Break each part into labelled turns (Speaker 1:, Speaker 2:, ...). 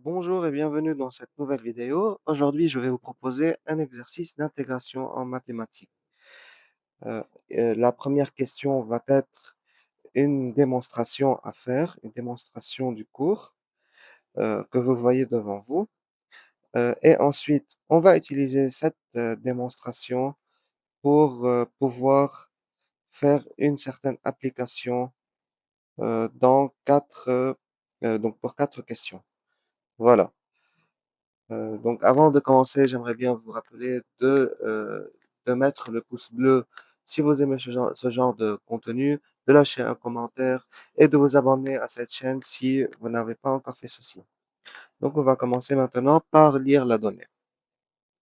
Speaker 1: Bonjour et bienvenue dans cette nouvelle vidéo. Aujourd'hui, je vais vous proposer un exercice d'intégration en mathématiques. Euh, la première question va être une démonstration à faire, une démonstration du cours que vous voyez devant vous. Et ensuite, on va utiliser cette démonstration pour pouvoir faire une certaine application dans donc pour 4 questions. Voilà. Donc avant de commencer, j'aimerais bien vous rappeler de mettre le pouce bleu si vous aimez ce genre de contenu, de lâcher un commentaire et de vous abonner à cette chaîne si vous n'avez pas encore fait ceci. Donc on va commencer maintenant par lire la donnée.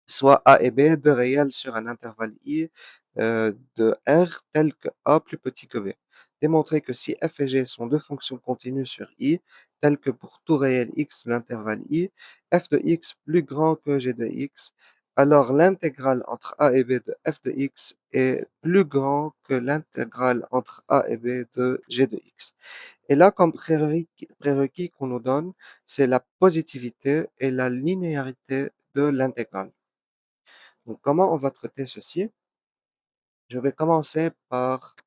Speaker 1: Soit A et B, deux réels sur un intervalle I de R tel que A plus petit que B. Démontrer que si f et g sont deux fonctions continues sur I, telles que pour tout réel x de l'intervalle I, f de x plus grand que g de x, alors l'intégrale entre a et b de f de x est plus grand que l'intégrale entre a et b de g de x. Et là, comme prérequis qu'on nous donne, c'est la positivité et la linéarité de l'intégrale. Donc, comment on va traiter ceci? Je vais commencer par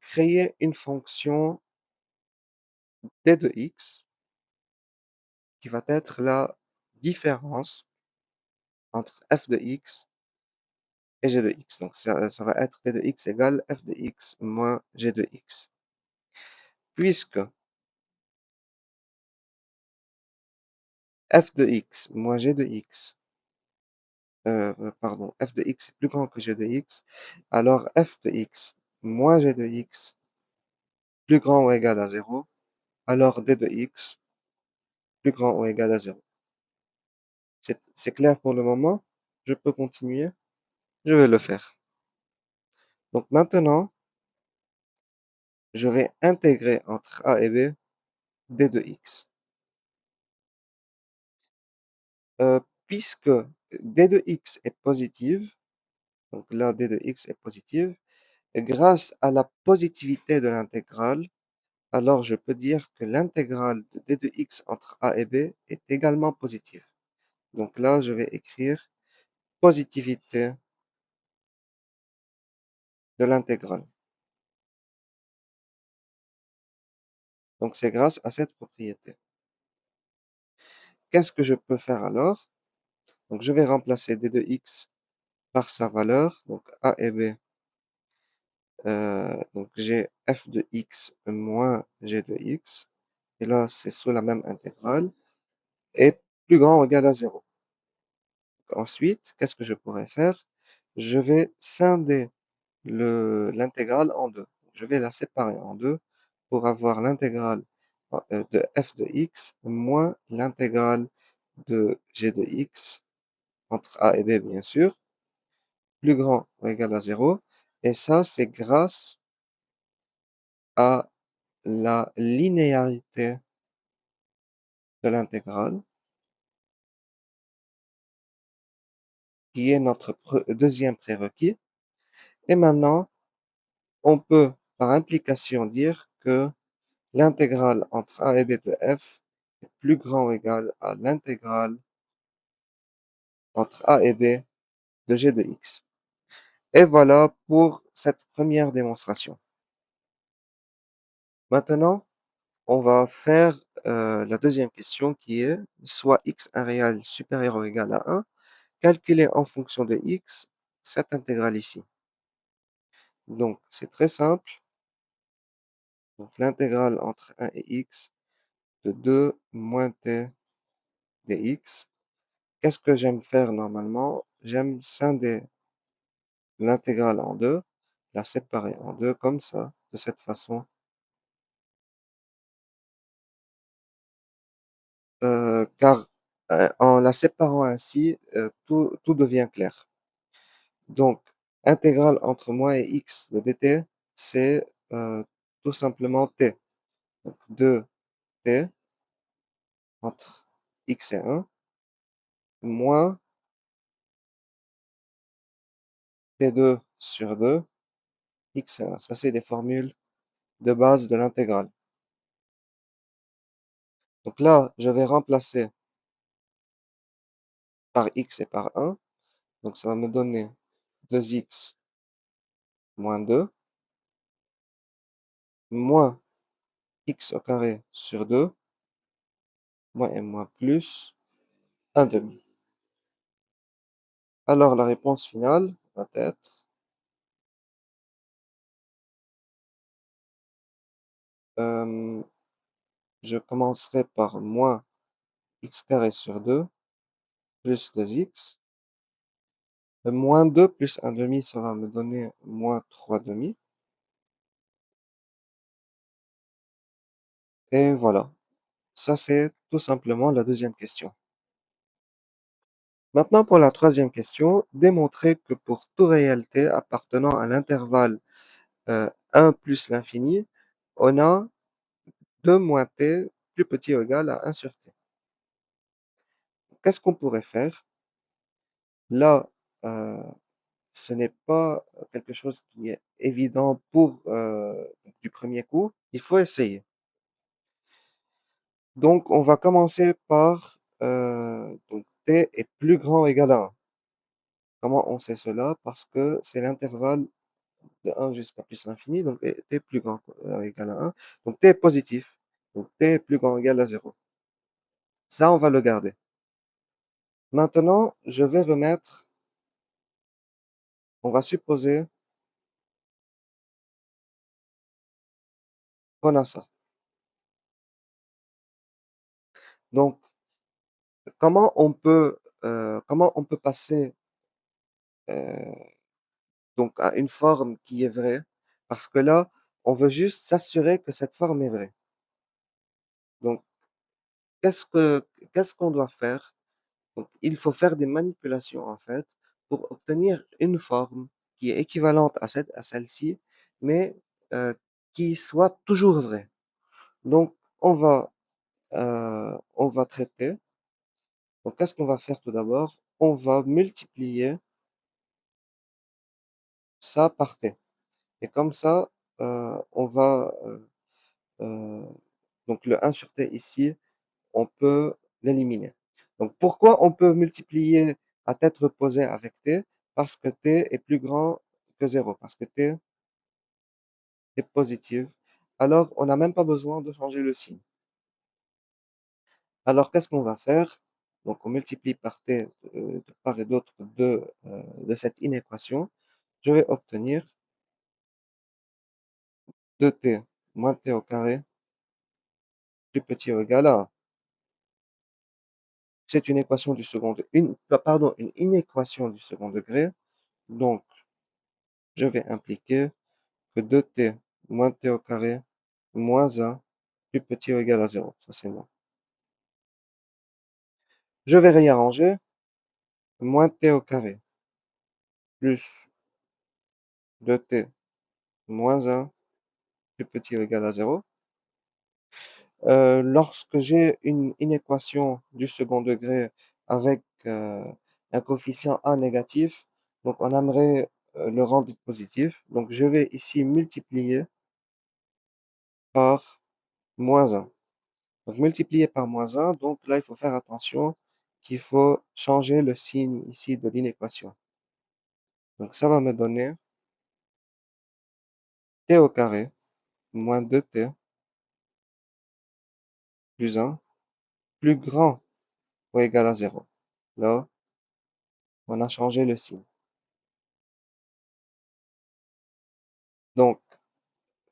Speaker 1: créer une fonction d de x qui va être la différence entre f de x et g de x. Donc, ça va être d de x égale f de x moins g de x. Puisque f de x moins g de x, pardon, f de x est plus grand que g de x, alors f de x moins g de x plus grand ou égal à 0, alors d de x plus grand ou égal à 0. C'est clair pour le moment? Je peux continuer? Je vais le faire. Donc maintenant, je vais intégrer entre a et b d de x. Puisque d de x est positive, donc là d de x est positive, et grâce à la positivité de l'intégrale, alors je peux dire que l'intégrale de d de x entre a et b est également positive. Donc là, je vais écrire positivité de l'intégrale. Donc c'est grâce à cette propriété. Qu'est-ce que je peux faire alors? Donc je vais remplacer d de x par sa valeur, donc a et b. Donc j'ai f de x moins g de x, et là c'est sous la même intégrale, est plus grand ou égal à 0. Ensuite, qu'est-ce que je pourrais faire? Je vais scinder l'intégrale en deux. Je vais la séparer en deux pour avoir l'intégrale de f de x moins l'intégrale de g de x, entre a et b bien sûr, plus grand ou égal à 0. Et ça, c'est grâce à la linéarité de l'intégrale, qui est notre deuxième prérequis. Et maintenant, on peut par implication dire que l'intégrale entre a et b de f est plus grand ou égal à l'intégrale entre a et b de g de x. Et voilà pour cette première démonstration. Maintenant, on va faire la deuxième question qui est soit x un réel supérieur ou égal à 1, calculer en fonction de x cette intégrale ici. Donc, c'est très simple. Donc, l'intégrale entre 1 et x de 2 moins t dx. Qu'est-ce que j'aime faire normalement? J'aime scinder l'intégrale en deux, la séparer en deux comme ça, de cette façon, car en la séparant ainsi, tout devient clair. Donc, intégrale entre moins et x de dt, c'est tout simplement t. Donc, 2t entre x et 1, moins t2 sur 2, x et 1. Ça, c'est les formules de base de l'intégrale. Donc là, je vais remplacer par x et par 1. Donc ça va me donner 2x moins 2 moins x au carré sur 2 moins et moins plus un demi. Alors la réponse finale va être, euh, je commencerai par moins x carré sur 2 plus 2x. Moins 2 plus un demi, ça va me donner moins 3 demi. Et voilà, ça c'est tout simplement la deuxième question. Maintenant pour la troisième question, démontrer que pour tout réel t appartenant à l'intervalle 1 plus l'infini, on a 2 moins t plus petit ou égal à 1 sur t. Qu'est-ce qu'on pourrait faire? Là, euh, ce n'est pas quelque chose qui est évident pour du premier coup. Il faut essayer. Donc, on va commencer par donc t est plus grand ou égal à 1. Comment on sait cela? Parce que c'est l'intervalle de 1 jusqu'à plus l'infini, donc t est plus grand ou égal à 1. Donc t est positif. Donc t est plus grand ou égal à 0. Ça, on va le garder. Maintenant, je vais remettre, on va supposer qu'on a ça. Donc, comment on peut passer euh, donc à une forme qui est vraie? Parce que là, on veut juste s'assurer que cette forme est vraie. Donc, qu'est-ce que, qu'est-ce qu'on doit faire? Donc, il faut faire des manipulations, en fait, pour obtenir une forme qui est équivalente à celle-ci, mais euh, qui soit toujours vraie. Donc, on va traiter. Donc, qu'est-ce qu'on va faire tout d'abord? On va multiplier ça par t. Et comme ça, on va, euh, donc le 1 sur t ici, on peut l'éliminer. Donc, pourquoi on peut multiplier à tête reposée avec t? Parce que t est plus grand que 0, parce que t est positive. Alors, on n'a même pas besoin de changer le signe. Alors, qu'est-ce qu'on va faire? Donc, on multiplie par t de part et d'autre de cette inéquation. Je vais obtenir 2t moins t au carré plus petit ou égal à 1. C'est une équation du second degré, pardon, une inéquation du second degré. Donc, je vais impliquer que 2t moins t au carré moins 1 plus petit ou égal à 0. Ça, c'est moi. Je vais réarranger. Moins t au carré plus 2t moins 1 plus petit ou égal à 0. Lorsque j'ai une inéquation du second degré avec un coefficient a négatif, donc on aimerait le rendre positif. Donc je vais ici multiplier par moins 1. Donc multiplier par moins 1, donc là il faut faire attention qu'il faut changer le signe ici de l'inéquation. Donc ça va me donner t au carré moins 2t plus 1 plus grand ou égal à 0. Là, on a changé le signe. Donc,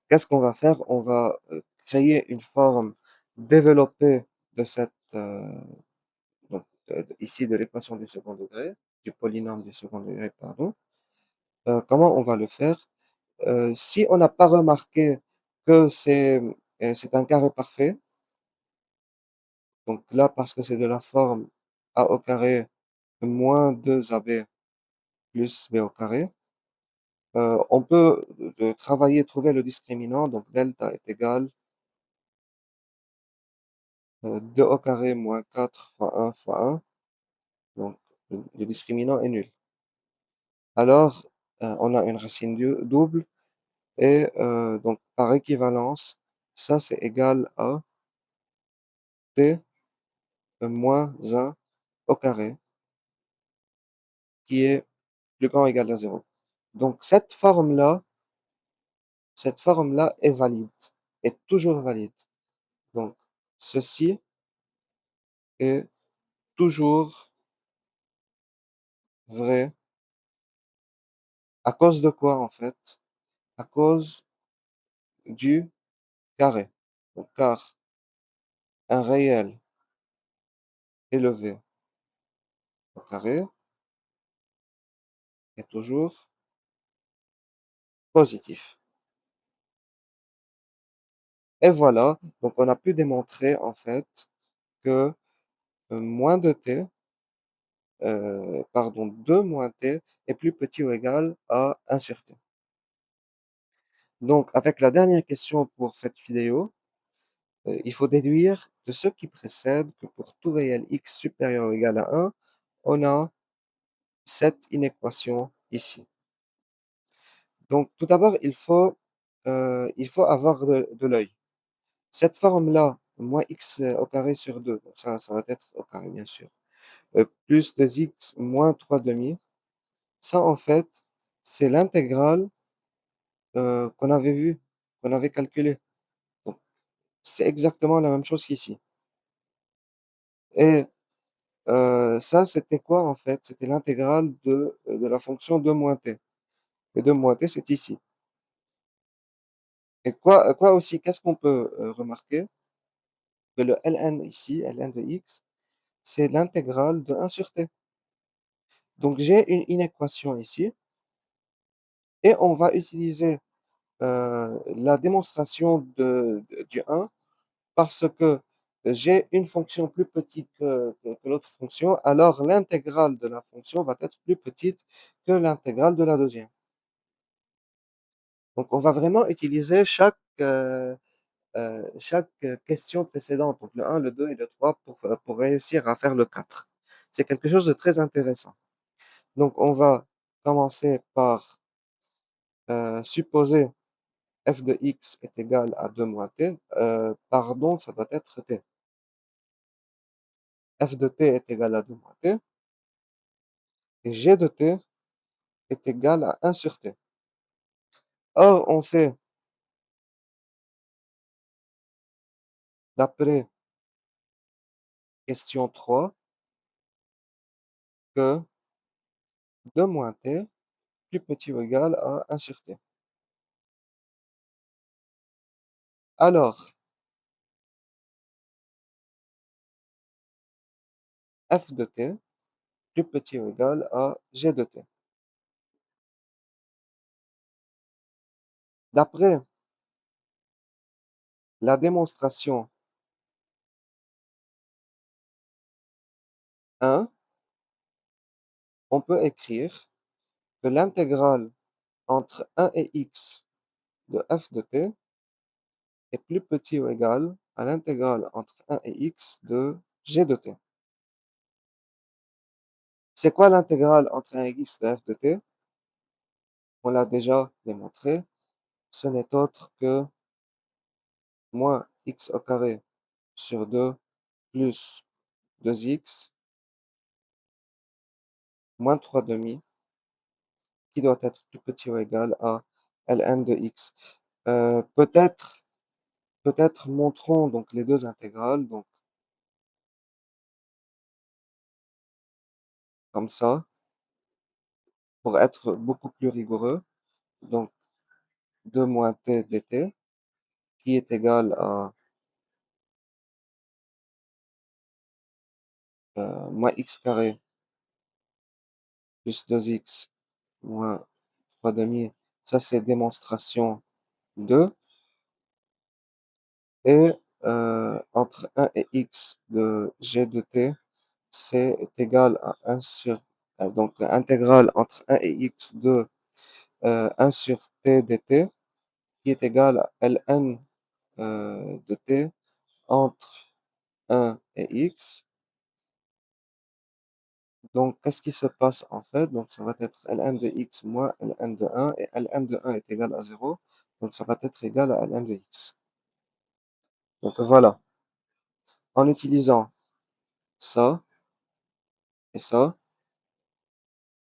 Speaker 1: qu'est-ce qu'on va faire? On va créer une forme développée de donc, ici de l'équation du second degré, du polynôme du second degré, pardon. Comment on va le faire? Si on n'a pas remarqué que c'est un carré parfait, donc là, parce que c'est de la forme a au carré moins 2ab plus b au carré, on peut travailler, trouver le discriminant, donc delta est égal 2 au carré moins 4 fois 1 fois 1, donc le discriminant est nul. Alors, on a une racine double, et donc par équivalence, ça c'est égal à t moins 1 au carré qui est plus grand ou égal à 0. Donc cette forme-là est valide, est toujours valide. Donc ceci est toujours vrai. À cause de quoi en fait? À cause du carré. Donc, car un réel élevé au carré est toujours positif. Et voilà, donc on a pu démontrer en fait que moins de t, pardon, 2 moins t est plus petit ou égal à 1 sur t. Donc avec la dernière question pour cette vidéo, il faut déduire de ce qui précède que pour tout réel x supérieur ou égal à 1, on a cette inéquation ici. Donc tout d'abord, il faut avoir de l'œil. Cette forme-là, moins x au carré sur 2, donc ça va être au carré bien sûr, plus 2x moins 3 demi, ça en fait, c'est l'intégrale qu'on avait vue, qu'on avait calculée. Donc c'est exactement la même chose qu'ici. Et ça, c'était quoi en fait? C'était l'intégrale de la fonction 2 moins t. Et 2 moins t, c'est ici. Et quoi aussi, qu'est-ce qu'on peut remarquer? Que le ln ici, ln de x, c'est l'intégrale de 1 sur t. Donc j'ai une inéquation ici et on va utiliser la démonstration du 1 parce que j'ai une fonction plus petite que l'autre fonction, alors l'intégrale de la fonction va être plus petite que l'intégrale de la deuxième. Donc on va vraiment utiliser chaque question précédente, donc le 1, le 2 et le 3 pour réussir à faire le 4. C'est quelque chose de très intéressant. Donc on va commencer par supposer f de x est égal à 2 moins t. Pardon, ça doit être t. F de t est égal à 2 moins t et g de t est égal à 1 sur t. Or, on sait, d'après question 3, que 2 moins t plus petit ou égal à 1 sur t. Alors, f de t plus petit ou égal à g de t. D'après la démonstration 1, on peut écrire que l'intégrale entre 1 et x de f de t est plus petit ou égal à l'intégrale entre 1 et x de g de t. C'est quoi l'intégrale entre 1 et x de f de t? On l'a déjà démontré. Ce n'est autre que moins x au carré sur 2 plus 2x moins 3 demi qui doit être plus petit ou égal à ln de x. Peut-être montrons donc les deux intégrales, donc comme ça, pour être beaucoup plus rigoureux. Donc 2 moins t dt qui est égal à moins x carré plus 2x moins 3 demi. Ça, c'est démonstration 2. Et entre 1 et x de g de t, c'est égal à 1 sur... donc, intégrale entre 1 et x de 1 sur t dt, qui est égal à ln de t entre 1 et x. Donc, qu'est-ce qui se passe en fait? Donc, ça va être ln de x moins ln de 1, et ln de 1 est égal à 0. Donc, ça va être égal à ln de x. Donc, voilà. En utilisant ça et ça,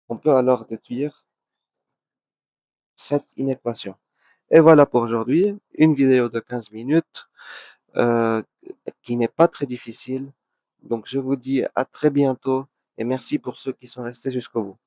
Speaker 1: on peut alors déduire cette inéquation. Et voilà pour aujourd'hui, une vidéo de 15 minutes euh, qui n'est pas très difficile. Donc je vous dis à très bientôt et merci pour ceux qui sont restés jusqu'au bout.